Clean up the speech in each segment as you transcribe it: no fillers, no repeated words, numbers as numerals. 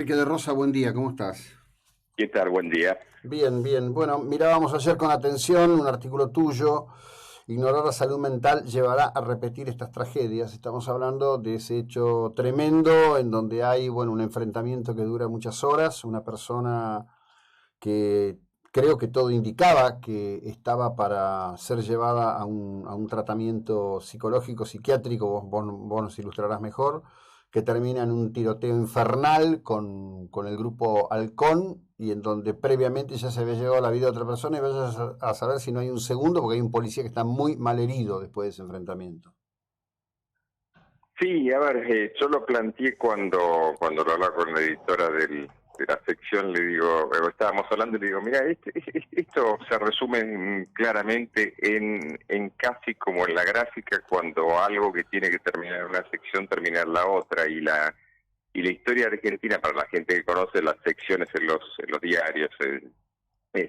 Enrique de Rosa, buen día, ¿cómo estás? ¿Qué tal? Buen día. Bien, bien. Bueno, mirábamos ayer con atención un artículo tuyo. Ignorar la salud mental llevará a repetir estas tragedias. Estamos hablando de ese hecho tremendo en donde hay, bueno, un enfrentamiento que dura muchas horas, una persona que creo que todo indicaba que estaba para ser llevada a un tratamiento psicológico, psiquiátrico, vos nos ilustrarás mejor, que termina en un tiroteo infernal con el grupo Halcón y en donde previamente ya se había llevado la vida de otra persona y vayas a saber si no hay un segundo porque hay un policía que está muy mal herido después de ese enfrentamiento. Sí, a ver, yo lo planteé cuando lo hablaba con la editora de la sección, le digo, estábamos hablando y le digo, mira, esto se resume claramente en casi como en la gráfica, cuando algo que tiene que terminar en una sección termina en la otra, y la historia argentina, para la gente que conoce las secciones en los diarios,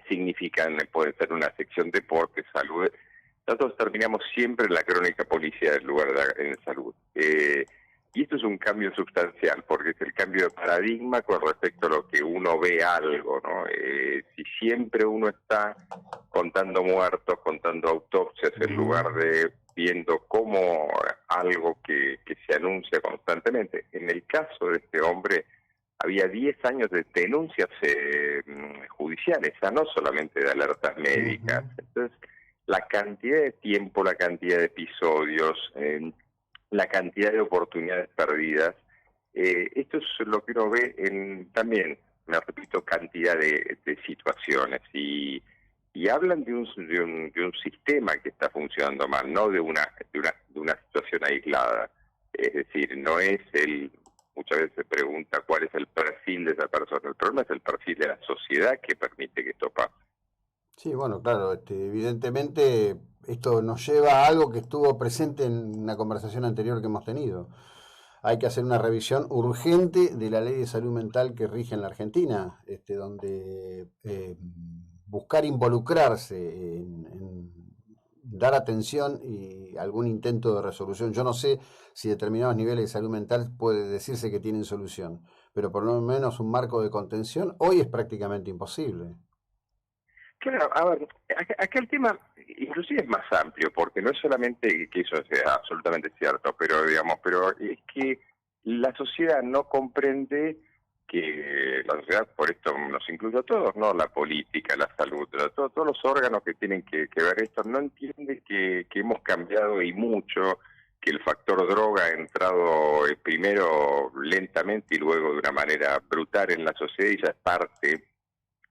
significan, puede ser una sección deporte, salud. Nosotros terminamos siempre en la crónica policial en lugar de en salud. Y esto es un cambio sustancial, porque es el cambio de paradigma con respecto a lo que uno ve algo, ¿no? Si siempre uno está contando muertos, contando autopsias, en lugar de viendo cómo algo que se anuncia constantemente. En el caso de este hombre, había 10 años de denuncias judiciales, no solamente de alertas médicas. Entonces, la cantidad de tiempo, la cantidad de episodios, la cantidad de oportunidades perdidas, esto es lo que uno ve también, me repito, cantidad de situaciones. Y hablan de un sistema que está funcionando mal, no de una situación aislada. Es decir, no es muchas veces se pregunta cuál es el perfil de esa persona. El problema es el perfil de la sociedad que permite que esto pase. Sí, bueno, claro, evidentemente esto nos lleva a algo que estuvo presente en una conversación anterior que hemos tenido. Hay que hacer una revisión urgente de la ley de salud mental que rige en la Argentina, donde buscar involucrarse en dar atención y algún intento de resolución. Yo no sé si determinados niveles de salud mental puede decirse que tienen solución, pero por lo menos un marco de contención hoy es prácticamente imposible. Claro, a ver, acá el tema inclusive es más amplio, porque no es solamente que eso sea absolutamente cierto, pero es que la sociedad no comprende que la sociedad, por esto nos incluye a todos, ¿no? La política, la salud, todos los órganos que tienen que ver esto, no entiende que hemos cambiado y mucho, que el factor droga ha entrado primero lentamente y luego de una manera brutal en la sociedad y ya es parte,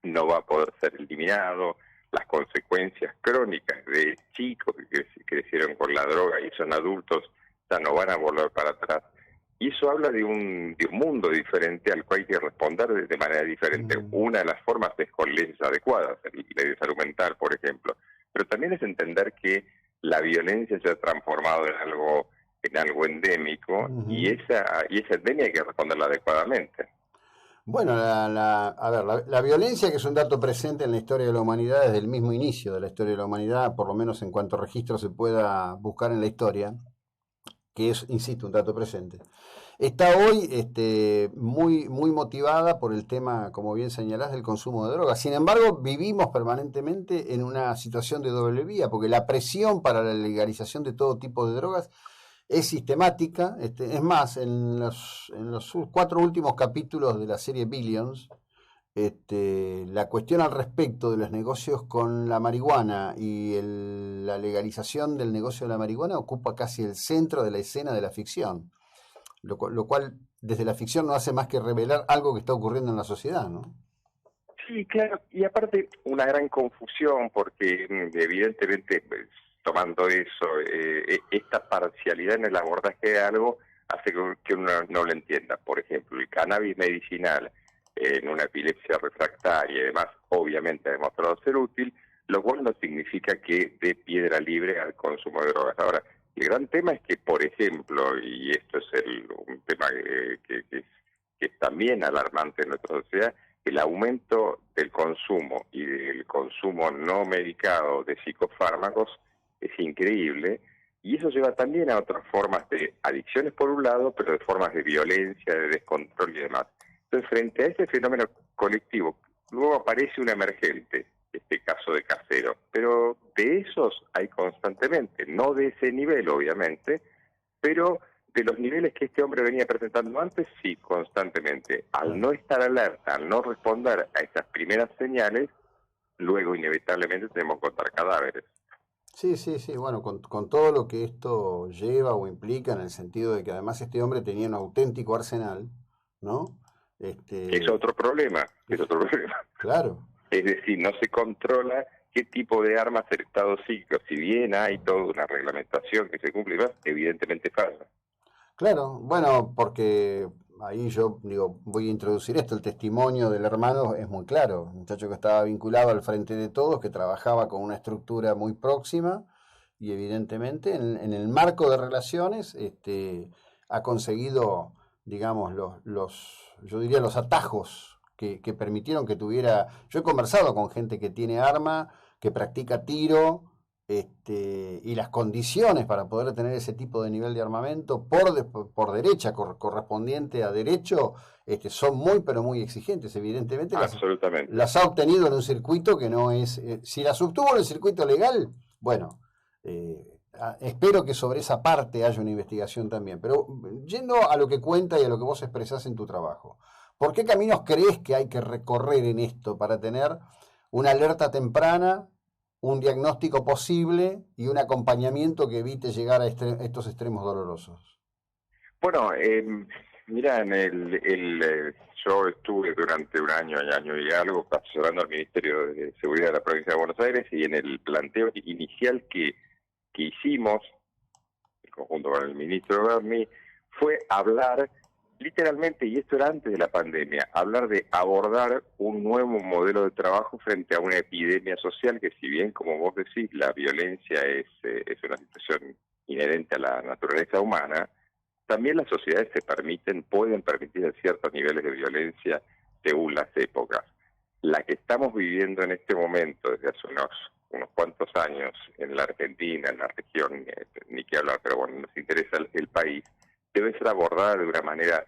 no va a poder ser eliminado. Las consecuencias crónicas de chicos que crecieron con la droga y son adultos ya no van a volver para atrás. Y eso habla de un mundo diferente al cual hay que responder de manera diferente. Una de las formas es con leyes adecuadas, ley de salud mental, por ejemplo. Pero también es entender que la violencia se ha transformado en algo endémico, y esa endemia hay que responderla adecuadamente. Bueno, a ver, la violencia, que es un dato presente en la historia de la humanidad desde el mismo inicio de la historia de la humanidad, por lo menos en cuanto registro se pueda buscar en la historia, que es, insisto, un dato presente, está hoy muy, muy motivada por el tema, como bien señalás, del consumo de drogas. Sin embargo, vivimos permanentemente en una situación de doble vía, porque la presión para la legalización de todo tipo de drogas es sistemática. Es más, en los 4 últimos capítulos de la serie Billions, la cuestión al respecto de los negocios con la marihuana y la legalización del negocio de la marihuana ocupa casi el centro de la escena de la ficción, lo cual desde la ficción no hace más que revelar algo que está ocurriendo en la sociedad, ¿no? Sí, claro, y aparte una gran confusión porque evidentemente, pues, tomando eso, esta parcialidad en el abordaje de algo hace que uno no lo entienda. Por ejemplo, el cannabis medicinal en una epilepsia refractaria y demás, obviamente ha demostrado ser útil, lo cual no significa que dé piedra libre al consumo de drogas. Ahora, el gran tema es que, por ejemplo, y esto es un tema que es también alarmante en nuestra sociedad, el aumento del consumo y del consumo no medicado de psicofármacos es increíble, y eso lleva también a otras formas de adicciones por un lado, pero de formas de violencia, de descontrol y demás. Entonces, frente a ese fenómeno colectivo, luego aparece un emergente, este caso de Casero, pero de esos hay constantemente, no de ese nivel obviamente, pero de los niveles que este hombre venía presentando antes, sí, constantemente. Al no estar alerta, al no responder a esas primeras señales, luego inevitablemente tenemos que encontrar cadáveres. Sí, sí, sí, bueno, con todo lo que esto lleva o implica en el sentido de que además este hombre tenía un auténtico arsenal, ¿no? Que es otro problema, que es otro problema. Claro. Es decir, no se controla qué tipo de armas el Estado psíquico. Si bien hay toda una reglamentación que se cumple y más, evidentemente falla. Claro, bueno, porque ahí yo digo, voy a introducir esto, el testimonio del hermano es muy claro, un muchacho que estaba vinculado al frente de todos, que trabajaba con una estructura muy próxima y evidentemente en el marco de relaciones ha conseguido, digamos, yo diría los atajos que permitieron que tuviera, yo he conversado con gente que tiene arma, que practica tiro, y las condiciones para poder tener ese tipo de nivel de armamento por derecha correspondiente a derecho son muy pero muy exigentes. Evidentemente Absolutamente. las ha obtenido en un circuito que no es, si las obtuvo en el circuito legal, bueno, espero que sobre esa parte haya una investigación también. Pero yendo a lo que cuenta y a lo que vos expresás en tu trabajo, ¿por qué caminos crees que hay que recorrer en esto para tener una alerta temprana, un diagnóstico posible y un acompañamiento que evite llegar a estos extremos dolorosos? Bueno, mira, yo estuve durante un año y algo asesorando al Ministerio de Seguridad de la Provincia de Buenos Aires, y en el planteo inicial que hicimos, en conjunto con el ministro Berni, fue hablar literalmente, y esto era antes de la pandemia, hablar de abordar un nuevo modelo de trabajo frente a una epidemia social que, si bien, como vos decís, la violencia es una situación inherente a la naturaleza humana, también las sociedades pueden permitir ciertos niveles de violencia según las épocas. La que estamos viviendo en este momento, desde hace unos cuantos años, en la Argentina, en la región, ni qué hablar, pero bueno, nos interesa el país, debe ser abordada de una manera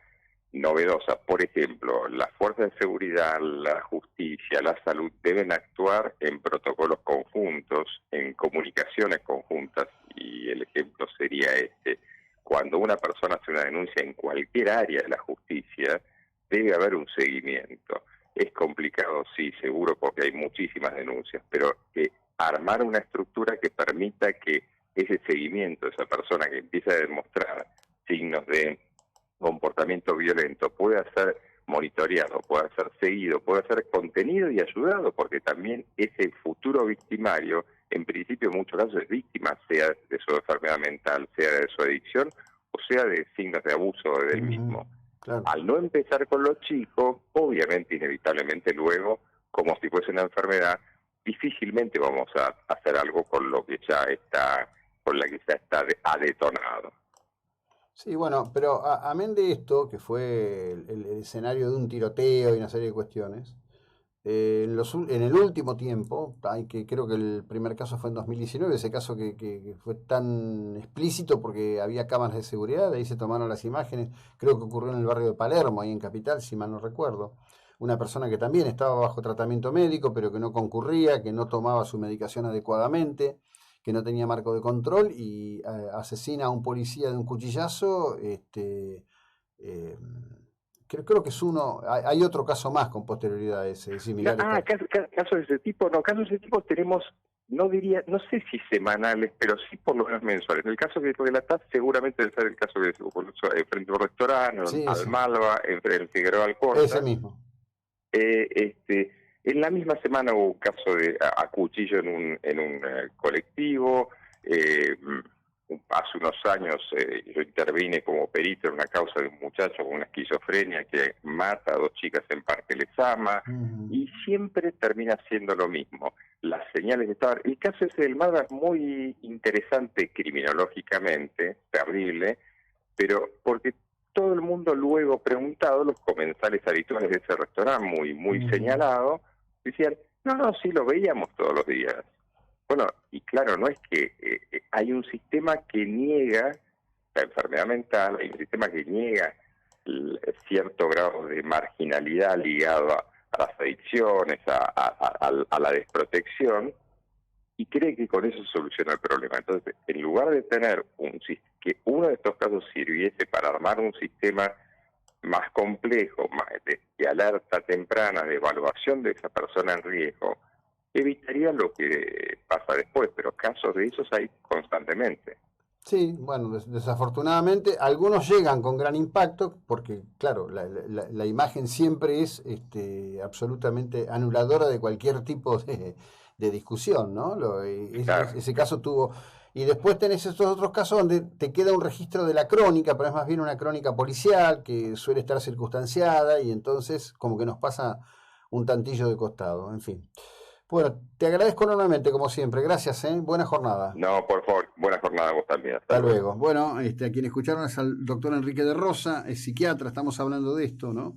novedosa. Por ejemplo, las fuerzas de seguridad, la justicia, la salud deben actuar en protocolos conjuntos, en comunicaciones conjuntas, y el ejemplo sería este. Cuando una persona hace una denuncia en cualquier área de la justicia, debe haber un seguimiento. Es complicado, sí, seguro, porque hay muchísimas denuncias, pero armar una estructura que permita que ese seguimiento, esa persona que empieza a demostrar signos de comportamiento violento, pueda ser monitoreado, pueda ser seguido, pueda ser contenido y ayudado, porque también ese futuro victimario, en principio en muchos casos es víctima, sea de su enfermedad mental, sea de su adicción, o sea de signos de abuso del mismo. Claro. Al no empezar con los chicos, obviamente, inevitablemente luego, como si fuese una enfermedad, difícilmente vamos a hacer algo con lo que ya está, con la que ya está ha detonado. Sí, bueno, pero amén de esto, que fue el escenario de un tiroteo y una serie de cuestiones, en el último tiempo, creo que el primer caso fue en 2019, ese caso que fue tan explícito porque había cámaras de seguridad, ahí se tomaron las imágenes, creo que ocurrió en el barrio de Palermo, ahí en Capital, si mal no recuerdo. Una persona que también estaba bajo tratamiento médico, pero que no concurría, que no tomaba su medicación adecuadamente, que no tenía marco de control y asesina a un policía de un cuchillazo. Creo que es uno. Hay otro caso más con posterioridad a ese, similares. Casos de ese tipo, no, casos de ese tipo tenemos, no sé si semanales, pero sí por lo menos mensuales. En el caso que relatas, seguramente debe ser el caso que frente a un restaurante, sí, al Malva, entre el Figueroa Alcorta. Ese mismo. En la misma semana hubo un caso de a cuchillo en un colectivo. Hace unos años yo intervine como perito en una causa de un muchacho con una esquizofrenia que mata a 2 chicas en Parque Lezama, y siempre termina siendo lo mismo. Las señales estaban... El caso ese del Malva es muy interesante criminológicamente, terrible, pero porque todo el mundo luego preguntado, los comensales habituales de ese restaurante, muy señalado, decían, no, sí lo veíamos todos los días. Bueno, y claro, no es que hay un sistema que niega la enfermedad mental, hay un sistema que niega cierto grado de marginalidad ligado a las adicciones, a la desprotección, y cree que con eso soluciona el problema. Entonces, en lugar de tener que uno de estos casos sirviese para armar un sistema más complejo, más de alerta temprana, de evaluación de esa persona en riesgo, evitaría lo que pasa después, pero casos de esos hay constantemente. Sí, bueno, desafortunadamente algunos llegan con gran impacto porque, claro, la imagen siempre es absolutamente anuladora de cualquier tipo de discusión, ¿no? Claro. Ese caso tuvo... Y después tenés estos otros casos donde te queda un registro de la crónica, pero es más bien una crónica policial que suele estar circunstanciada y entonces como que nos pasa un tantillo de costado, en fin. Bueno, te agradezco enormemente, como siempre. Gracias, ¿eh? Buena jornada. No, por favor, buena jornada a vos también. Hasta Hasta luego. luego. Bueno, a quien escucharon es al doctor Enrique de Rosa, es psiquiatra, estamos hablando de esto, ¿no?